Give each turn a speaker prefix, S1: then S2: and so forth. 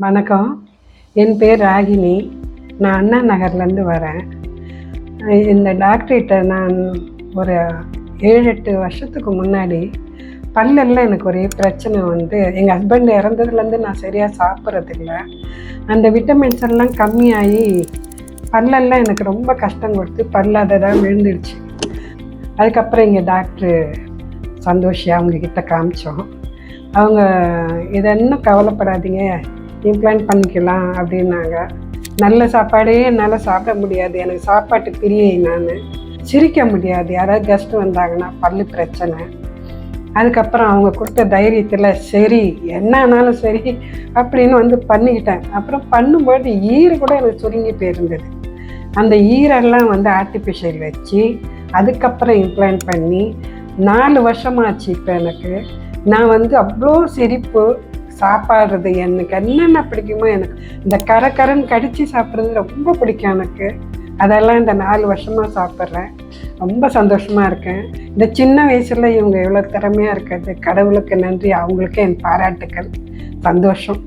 S1: வணக்கம். என் பேர் ராகினி. நான் அண்ணா நகர்லேருந்து வரேன். இந்த டாக்டர்கிட்ட நான் ஒரு 7-8 வருஷத்துக்கு முன்னாடி பல்லெல்லாம் எனக்கு ஒரே பிரச்சனை வந்து, எங்கள் ஹஸ்பண்ட் இறந்ததுலேருந்து நான் சரியாக சாப்பிட்றதில்ல. அந்த விட்டமின்ஸ் எல்லாம் கம்மியாகி பல்லெல்லாம் எனக்கு ரொம்ப கஷ்டம் கொடுத்து பல் அதை தான் விழுந்துடுச்சு. அதுக்கப்புறம் இங்கே டாக்டரு சந்தோஷி அவங்கக்கிட்ட காமிச்சோம். அவங்க இதை இன்னும் கவலைப்படாதீங்க, இம்ப்ளான்ட் பண்ணிக்கலாம் அப்படின்னாங்க. நல்ல சாப்பாடே என்னால் சாப்பிட முடியாது, எனக்கு சாப்பாட்டு பிரியை. நான் சிரிக்க முடியாது, யாராவது கெஸ்ட் வந்தாங்கன்னா பல்லு பிரச்சனை. அதுக்கப்புறம் அவங்க கொடுத்த தைரியத்தில் சரி என்ன ஆனாலும் சரி அப்படின்னு வந்து பண்ணிக்கிட்டேன். அப்புறம் பண்ணும்போது ஈறு கூட எனக்கு சுருங்கி போயிருந்தது. அந்த ஈரெல்லாம் வந்து ஆர்டிஃபிஷியல் வச்சு அதுக்கப்புறம் இம்ப்ளான்ட் பண்ணி 4 வருஷமாச்சு. இப்போ எனக்கு நான் வந்து அவ்வளோ சிரிப்பு, சாப்பாடுறது எனக்கு என்னென்ன பிடிக்குமோ, எனக்கு இந்த கரன்னு கடித்து சாப்பிட்றது ரொம்ப பிடிக்கும் எனக்கு. அதெல்லாம் இந்த 4 வருஷமாக சாப்பிட்றேன். ரொம்ப சந்தோஷமாக இருக்கேன். இந்த சின்ன வயசில் இவங்க எவ்வளோ திறமையாக இருக்கிறது, கடவுளுக்கு நன்றி. அவங்களுக்கு என் பாராட்டுக்கள். சந்தோஷம்.